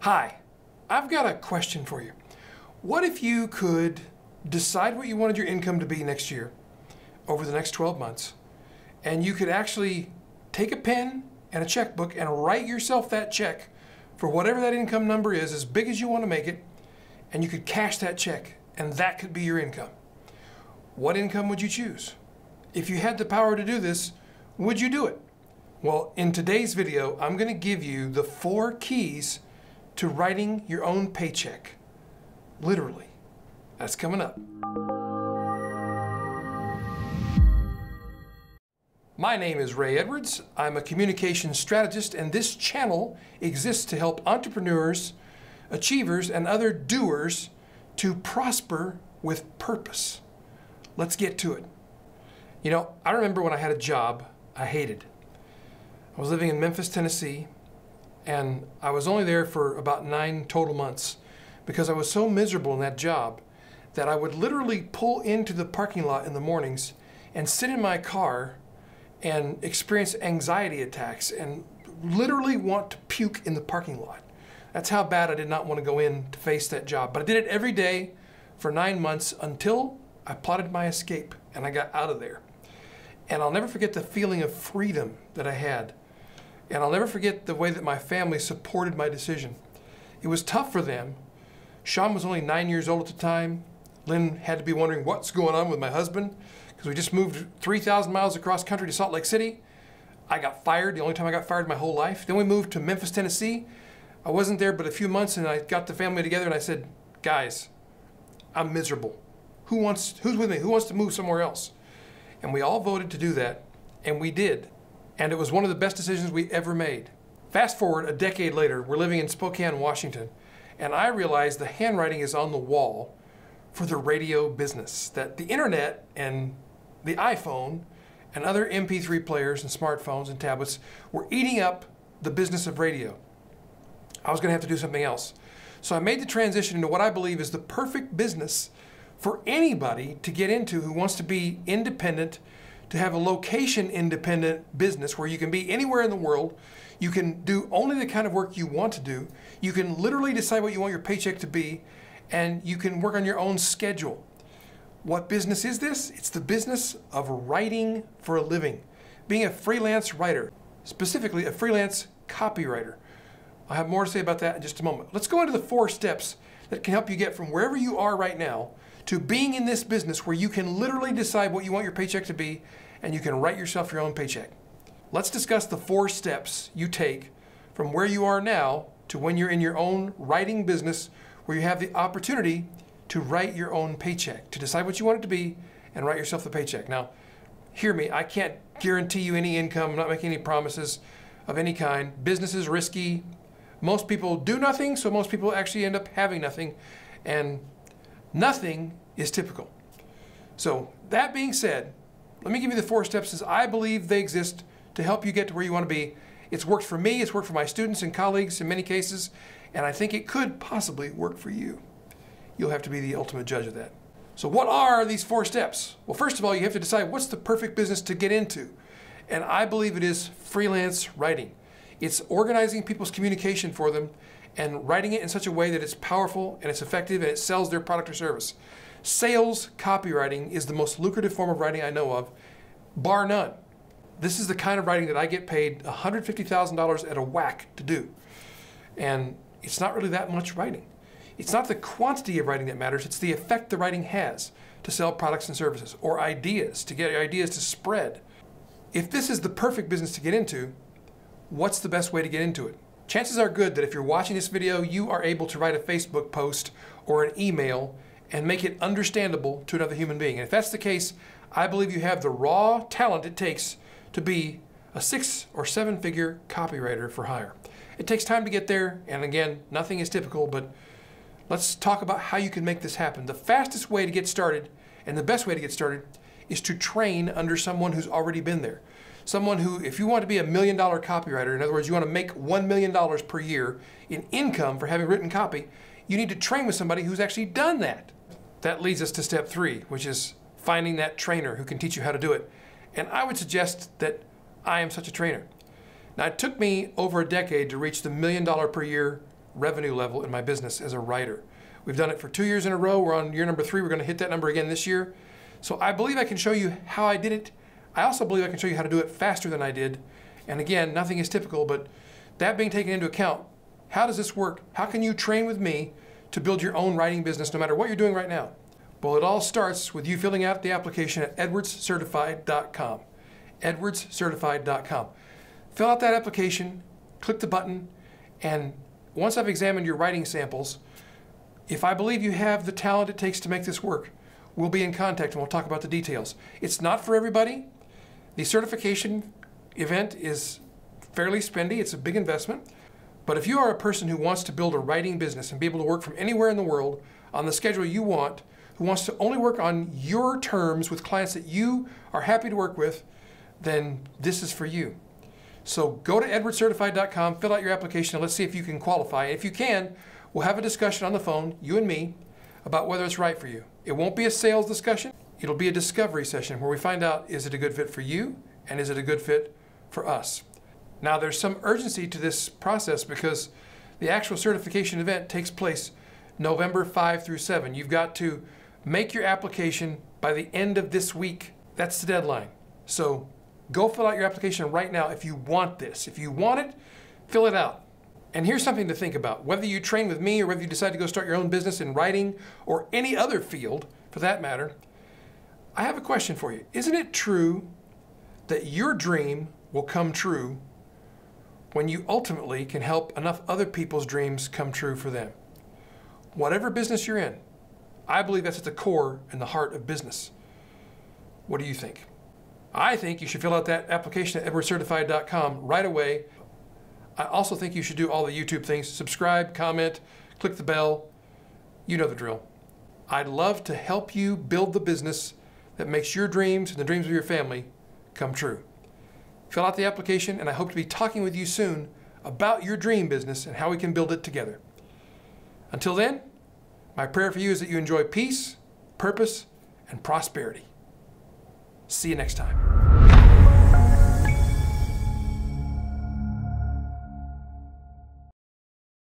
Hi, I've got a question for you. What if you could decide what you wanted your income to be next year, over the next 12 months, and you could actually take a pen and a checkbook and write yourself that check for whatever that income number is, as big as you want to make it, and you could cash that check, and that could be your income. What income would you choose? If you had the power to do this, would you do it? Well, in today's video, I'm going to give you the 4 keys to writing your own paycheck. Literally. That's coming up. My name is Ray Edwards. I'm a communications strategist, and this channel exists to help entrepreneurs, achievers, and other doers to prosper with purpose. Let's get to it. You know, I remember when I had a job I hated. I was living in Memphis, Tennessee, and I was only there for about 9 total months because I was so miserable in that job that I would literally pull into the parking lot in the mornings and sit in my car and experience anxiety attacks and literally want to puke in the parking lot. That's how bad I did not want to go in to face that job. But I did it every day for 9 months until I plotted my escape and I got out of there. And I'll never forget the feeling of freedom that I had. And I'll never forget the way that my family supported my decision. It was tough for them. Sean was only 9 years old at the time. Lynn had to be wondering what's going on with my husband because we just moved 3,000 miles across country to Salt Lake City. I got fired, the only time I got fired in my whole life. Then we moved to Memphis, Tennessee. I wasn't there but a few months, and I got the family together and I said, guys, I'm miserable. Who's with me? Who wants to move somewhere else? And we all voted to do that, and we did. And it was one of the best decisions we ever made. Fast forward a decade later, we're living in Spokane, Washington, and I realized the handwriting is on the wall for the radio business, that the internet and the iPhone and other MP3 players and smartphones and tablets were eating up the business of radio. I was going to have to do something else. So I made the transition into what I believe is the perfect business for anybody to get into who wants to be independent, to have a location-independent business where you can be anywhere in the world. You can do only the kind of work you want to do. You can literally decide what you want your paycheck to be, and you can work on your own schedule. What business is this? It's the business of writing for a living, being a freelance writer, specifically a freelance copywriter. I'll have more to say about that in just a moment. Let's go into the 4 steps that can help you get from wherever you are right now to being in this business where you can literally decide what you want your paycheck to be and you can write yourself your own paycheck. Let's discuss the 4 steps you take from where you are now to when you're in your own writing business where you have the opportunity to write your own paycheck, to decide what you want it to be and write yourself the paycheck. Now, hear me, I can't guarantee you any income. I'm not making any promises of any kind. Business is risky. Most people do nothing, so most people actually end up having nothing, and nothing is typical. So that being said, let me give you the 4 steps as I believe they exist to help you get to where you want to be. It's worked for me, it's worked for my students and colleagues in many cases, and I think it could possibly work for you. You'll have to be the ultimate judge of that. So what are these 4 steps? Well, first of all, you have to decide what's the perfect business to get into. And I believe it is freelance writing. It's organizing people's communication for them and writing it in such a way that it's powerful and it's effective and it sells their product or service. Sales copywriting is the most lucrative form of writing I know of, bar none. This is the kind of writing that I get paid $150,000 at a whack to do. And it's not really that much writing. It's not the quantity of writing that matters, it's the effect the writing has to sell products and services, or ideas, to get ideas to spread. If this is the perfect business to get into, what's the best way to get into it? Chances are good that if you're watching this video, you are able to write a Facebook post or an email and make it understandable to another human being. And if that's the case, I believe you have the raw talent it takes to be a 6 or 7 figure copywriter for hire. It takes time to get there, and again, nothing is typical, but let's talk about how you can make this happen. The fastest way to get started, and the best way to get started, is to train under someone who's already been there. Someone who, if you want to be $1 million copywriter, in other words, you want to make $1 million per year in income for having written copy, you need to train with somebody who's actually done that. That leads us to step 3, which is finding that trainer who can teach you how to do it. And I would suggest that I am such a trainer. Now, it took me over a decade to reach the $1 million per year revenue level in my business as a writer. We've done it for 2 years in a row. We're on year number 3. We're going to hit that number again this year. So I believe I can show you how I did it. I also believe I can show you how to do it faster than I did. And again, nothing is typical, but that being taken into account, how does this work? How can you train with me to build your own writing business no matter what you're doing right now? Well, it all starts with you filling out the application at edwardscertified.com. edwardscertified.com. Fill out that application, click the button, and once I've examined your writing samples, if I believe you have the talent it takes to make this work, we'll be in contact and we'll talk about the details. It's not for everybody. The certification event is fairly spendy. It's a big investment. But if you are a person who wants to build a writing business and be able to work from anywhere in the world on the schedule you want, who wants to only work on your terms with clients that you are happy to work with, then this is for you. So go to edwardscertified.com, fill out your application, and let's see if you can qualify. If you can, we'll have a discussion on the phone, you and me, about whether it's right for you. It won't be a sales discussion. It'll be a discovery session where we find out, is it a good fit for you and is it a good fit for us? Now, there's some urgency to this process because the actual certification event takes place November 5 through 7. You've got to make your application by the end of this week. That's the deadline. So go fill out your application right now if you want this. If you want it, fill it out. And here's something to think about. Whether you train with me or whether you decide to go start your own business in writing or any other field for that matter, I have a question for you. Isn't it true that your dream will come true when you ultimately can help enough other people's dreams come true for them? Whatever business you're in, I believe that's at the core and the heart of business. What do you think? I think you should fill out that application at edwardscertified.com right away. I also think you should do all the YouTube things. Subscribe, comment, click the bell. You know the drill. I'd love to help you build the business that makes your dreams and the dreams of your family come true. Fill out the application, and I hope to be talking with you soon about your dream business and how we can build it together. Until then, my prayer for you is that you enjoy peace, purpose, and prosperity. See you next time.